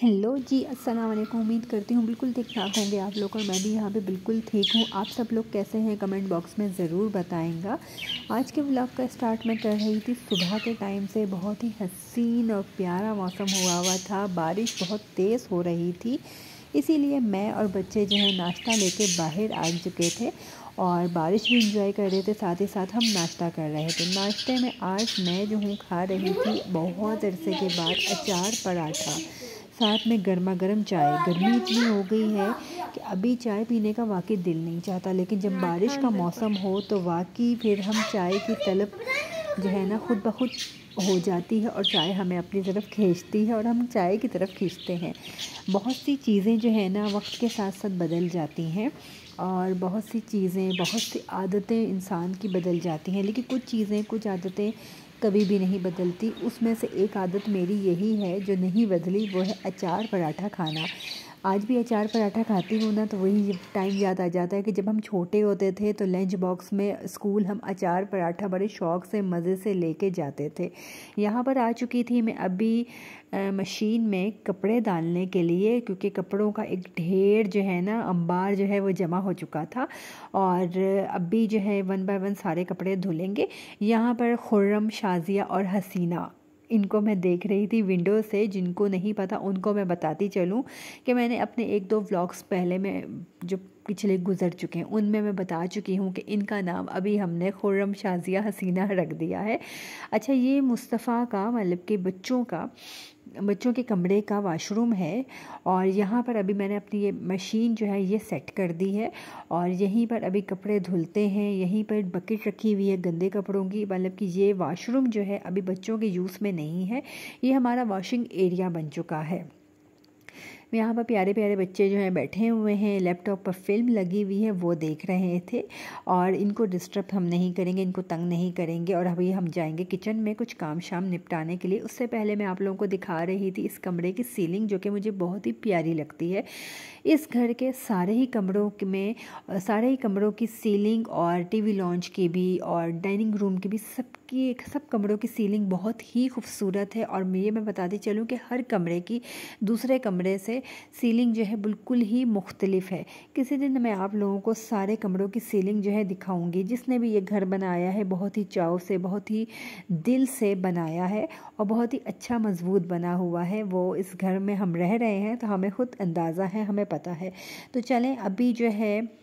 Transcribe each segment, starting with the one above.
Hello जी, अस्सलाम वालेकुम। उम्मीद करती हूँ बिल्कुल ठीक ठाक होंगे आप लोग और मैं भी यहाँ पे बिल्कुल ठीक हूँ। आप सब लोग कैसे हैं कमेंट बॉक्स में ज़रूर बताएंगा। आज के व्लॉग का स्टार्ट मैं कर रही थी सुबह के टाइम से। बहुत ही हसीन और प्यारा मौसम हुआ था, बारिश बहुत तेज़ हो रही थी, इसीलिए मैं और बच्चे जो है नाश्ता लेके बाहर आ चुके थे और बारिश भी इंजॉय कर रहे थे, साथ ही साथ हम नाश्ता कर रहे थे। नाश्ते में आज मैं जो हूँ खा रही थी बहुत अरसे के बाद अचार पराठा, साथ में गर्मा गर्म चाय। गर्मी इतनी हो गई है कि अभी चाय पीने का वाकई दिल नहीं चाहता, लेकिन जब बारिश का मौसम हो तो वाकई फिर हम चाय की तलब जो है ना खुद ब खुद हो जाती है और चाय हमें अपनी तरफ खींचती है और हम चाय की तरफ खींचते हैं। बहुत सी चीज़ें जो है ना वक्त के साथ साथ बदल जाती हैं और बहुत सी चीज़ें, बहुत सी आदतें इंसान की बदल जाती हैं, लेकिन कुछ चीज़ें, कुछ आदतें कभी भी नहीं बदलती। उसमें से एक आदत मेरी यही है जो नहीं बदली, वो है अचार पराठा खाना। आज भी अचार पराठा खाती हूँ ना तो वही टाइम याद आ जाता है कि जब हम छोटे होते थे तो लंच बॉक्स में स्कूल हम अचार पराठा बड़े शौक़ से मज़े से लेके जाते थे। यहाँ पर आ चुकी थी मैं अभी मशीन में कपड़े डालने के लिए, क्योंकि कपड़ों का एक ढेर जो है ना अंबार जो है वो जमा हो चुका था और अभी जो है 1 बाय 1 सारे कपड़े धुलेंगे। यहाँ पर खुर्रम, शाजिया और हसीना, इनको मैं देख रही थी विंडो से। जिनको नहीं पता उनको मैं बताती चलूँ कि मैंने अपने 1-2 व्लॉग्स पहले में जो पिछले गुजर चुके हैं उनमें मैं बता चुकी हूँ कि इनका नाम अभी हमने खुर्रम, शाजिया, हसीना रख दिया है। अच्छा, ये मुस्तफ़ा का मतलब कि बच्चों के कमरे का वॉशरूम है और यहाँ पर अभी मैंने अपनी ये मशीन जो है ये सेट कर दी है और यहीं पर अभी कपड़े धुलते हैं। यहीं पर बकेट रखी हुई है गंदे कपड़ों की, मतलब कि ये वॉशरूम जो है अभी बच्चों के यूज़ में नहीं है, ये हमारा वॉशिंग एरिया बन चुका है। यहाँ पर प्यारे प्यारे बच्चे जो हैं बैठे हुए हैं, लैपटॉप पर फिल्म लगी हुई है वो देख रहे थे और इनको डिस्टर्ब हम नहीं करेंगे, इनको तंग नहीं करेंगे। और अभी हम जाएंगे किचन में कुछ काम शाम निपटाने के लिए। उससे पहले मैं आप लोगों को दिखा रही थी इस कमरे की सीलिंग, जो कि मुझे बहुत ही प्यारी लगती है। इस घर के सारे ही कमरों की सीलिंग और टीवी लॉन्च की भी और डाइनिंग रूम की भी सब कमरों की सीलिंग बहुत ही खूबसूरत है। और मैं बताती चलूँ कि हर कमरे की दूसरे कमरे से सीलिंग जो है बिल्कुल ही मुख्तलिफ है। किसी दिन मैं आप लोगों को सारे कमरों की सीलिंग जो है दिखाऊंगी। जिसने भी ये घर बनाया है बहुत ही चाव से, बहुत ही दिल से बनाया है और बहुत ही अच्छा मजबूत बना हुआ है। वो इस घर में हम रह रहे हैं तो हमें खुद अंदाज़ा है, हमें पता है। तो चलें अभी जो है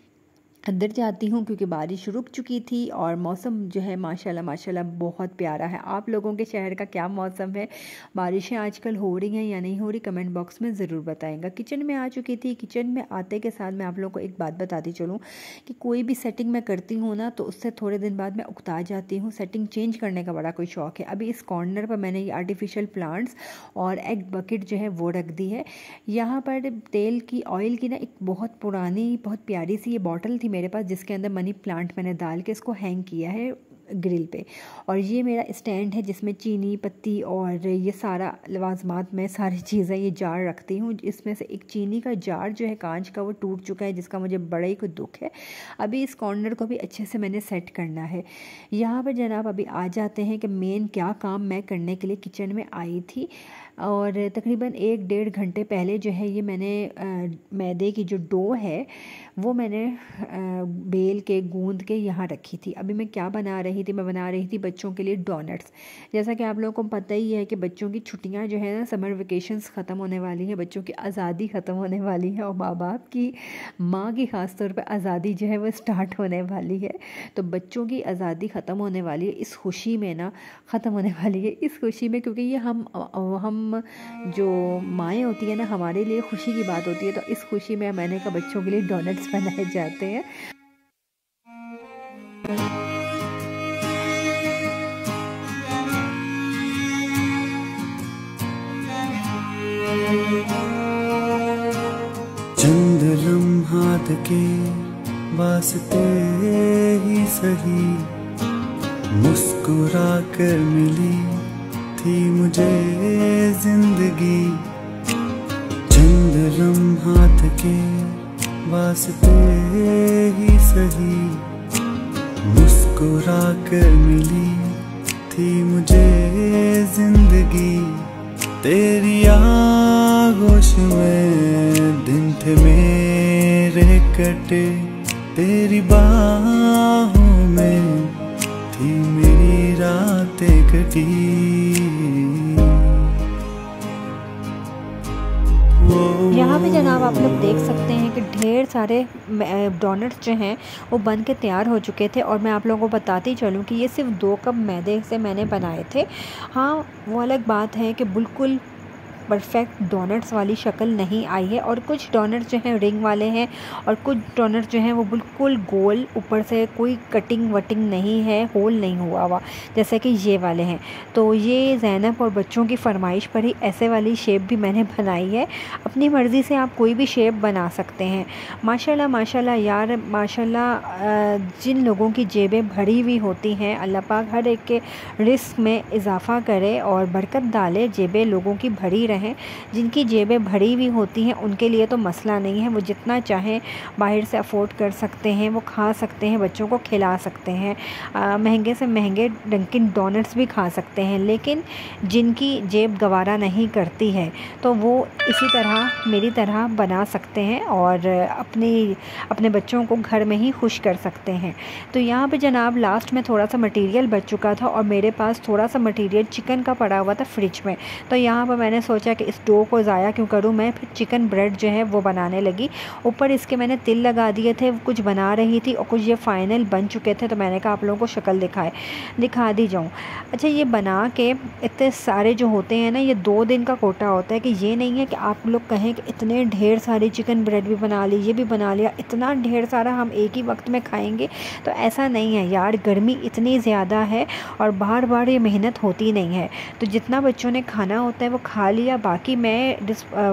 अंदर जाती हूँ, क्योंकि बारिश रुक चुकी थी और मौसम जो है माशाल्लाह माशाल्लाह बहुत प्यारा है। आप लोगों के शहर का क्या मौसम है, बारिशें आजकल हो रही हैं या नहीं हो रही, कमेंट बॉक्स में ज़रूर बताएंगा। किचन में आ चुकी थी। किचन में आते के साथ मैं आप लोगों को एक बात बताती चलूँ कि कोई भी सेटिंग मैं करती हूँ ना तो उससे थोड़े दिन बाद मैं उकता जाती हूँ। सेटिंग चेंज करने का बड़ा कोई शौक़ है। अभी इस कॉर्नर पर मैंने ये आर्टिफिशियल प्लांट्स और एग बकेट जो है वो रख दी है। यहाँ पर ऑयल की ना एक बहुत पुरानी बहुत प्यारी सी ये बॉटल थी मेरे पास, जिसके अंदर मनी प्लांट मैंने डाल के इसको हैंग किया है ग्रिल पे। और ये मेरा स्टैंड है जिसमें चीनी पत्ती और ये सारा लवाजमात में सारी चीज़ें ये जार रखती हूँ। इसमें से एक चीनी का जार जो है कांच का वो टूट चुका है, जिसका मुझे बड़ा ही कुछ दुख है। अभी इस कॉर्नर को भी अच्छे से मैंने सेट करना है। यहाँ पर जनाब अभी आ जाते हैं कि मेन क्या काम मैं करने के लिए किचन में आई थी। और तकरीबन 1-1.5 घंटे पहले जो है ये मैंने मैदे की जो डो है वो मैंने बेल के गूंद के यहाँ रखी थी। अभी मैं क्या बना रही थी, मैं बना रही थी बच्चों के लिए डोनट्स। जैसा कि आप लोगों को पता ही है कि बच्चों की छुट्टियाँ जो है ना, समर वेकेशंस ख़त्म होने वाली हैं, बच्चों की आज़ादी ख़त्म होने वाली है और माँ की ख़ास तौर पर आज़ादी जो है वो स्टार्ट होने वाली है। तो बच्चों की आज़ादी ख़त्म होने वाली है इस खुशी में ना, ख़त्म होने वाली है इस खुशी में, क्योंकि ये हम जो माएँ होती है ना, हमारे लिए खुशी की बात होती है। तो इस खुशी में मैंने कहा बच्चों के लिए डोनट्स बनाए जाते हैं। चंद लम्हात के वास्ते ही सही मुस्कुरा कर मिली थी मुझे जिंदगी। चंद लम्हात के वास्ते ही सही मुस्कुरा कर मिली थी मुझे जिंदगी। तेरी आगोश थे मेरे कटे, तेरी बाहों में थी मेरी रातें कटी। यहाँ पे जनाब आप लोग देख सकते हैं कि ढेर सारे डोनट्स जो हैं वो बन के तैयार हो चुके थे। और मैं आप लोगों को बताती चलूँ कि ये सिर्फ 2 कप मैदे से मैंने बनाए थे। हाँ, वो अलग बात है कि बिल्कुल परफेक्ट डोनट्स वाली शक्ल नहीं आई है, और कुछ डोनट्स जो हैं रिंग वाले हैं और कुछ डोनट्स जो हैं वो बिल्कुल गोल, ऊपर से कोई कटिंग वटिंग नहीं है, होल नहीं हुआ हुआ, जैसे कि ये वाले हैं। तो ये ज़ैनब और बच्चों की फरमाइश पर ही ऐसे वाली शेप भी मैंने बनाई है। अपनी मर्ज़ी से आप कोई भी शेप बना सकते हैं। माशाल्लाह माशाल्लाह यार, माशाल्लाह जिन लोगों की जेबें भरी हुई होती हैं, अल्लाह पाक हर एक के रिस्क में इजाफ़ा करे और बरकत डाले, जेबें लोगों की भरी हैं। जिनकी जेबें भरी हुई होती हैं उनके लिए तो मसला नहीं है, वो जितना चाहें बाहर से अफोर्ड कर सकते हैं, वो खा सकते हैं, बच्चों को खिला सकते हैं, महंगे से महंगे डंकिन डोनट्स भी खा सकते हैं। लेकिन जिनकी जेब गवारा नहीं करती है तो वो इसी तरह मेरी तरह बना सकते हैं और अपने बच्चों को घर में ही खुश कर सकते हैं। तो यहाँ पे जनाब लास्ट में थोड़ा सा मटेरियल बच चुका था और मेरे पास थोड़ा सा मटेरियल चिकन का पड़ा हुआ था फ्रिज में। तो यहाँ पर मैंने सोचा कि इस डो को ज़ाया क्यों करूँ, मैं फिर चिकन ब्रेड जो है वो बनाने लगी। ऊपर इसके मैंने तिल लगा दिए थे, कुछ बना रही थी और कुछ ये फाइनल बन चुके थे। तो मैंने कहा आप लोगों को शक्ल दिखा दी जाऊँ। अच्छा, ये बना के इतने सारे जो होते हैं ना, ये 2 दिन का कोटा होता है। कि ये नहीं है कि आप लोग कहें कि इतने ढेर सारी चिकन ब्रेड भी बना ली, ये भी बना लिया, इतना ढेर सारा हम एक ही वक्त में खाएंगे, तो ऐसा नहीं है यार। गर्मी इतनी ज़्यादा है और बार बार ये मेहनत होती नहीं है। तो जितना बच्चों ने खाना होता है वो खा लिया, बाकी मैं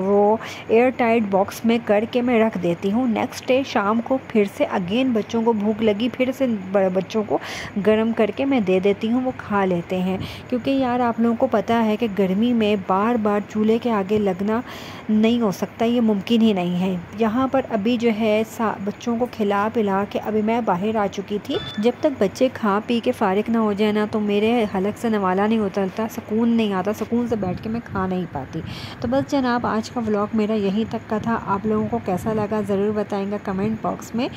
वो एयर टाइट बॉक्स में करके मैं रख देती हूँ। नेक्स्ट डे शाम को फिर से अगेन बच्चों को भूख लगी, फिर से बच्चों को गर्म करके मैं दे देती हूँ, वो खा लेते हैं। क्योंकि यार आप लोगों को पता है कि गर्मी में बार बार चूल्हे के आगे लगना नहीं हो सकता, ये मुमकिन ही नहीं है। यहाँ पर अभी जो है बच्चों को खिला पिला के अभी मैं बाहर आ चुकी थी। जब तक बच्चे खा पी के फारिग ना हो जाए ना, तो मेरे हलक से नवाला नहीं उतरता, सुकून नहीं आता, सुकून से बैठ के मैं खा नहीं पाती। तो बस जनाब आज का व्लॉग मेरा यहीं तक का था। आप लोगों को कैसा लगा ज़रूर बताएंगा कमेंट बॉक्स में।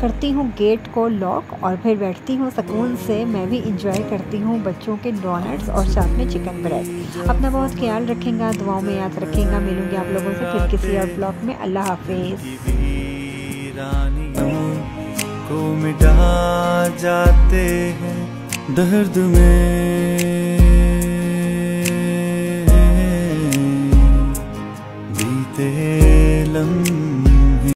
करती हूँ गेट को लॉक और फिर बैठती हूँ सुकून से, मैं भी इंजॉय करती हूँ बच्चों के डोनट्स और साथ में चिकन ब्रेड। अपना बहुत ख्याल रखेंगे, दुआओं में याद रखेंगे। मिलूंगी आप लोगों से फिर किसी और ब्लॉग में। अल्लाह हाफिज़। को मिटा जाते हैं दर्द में, बीते लम्हे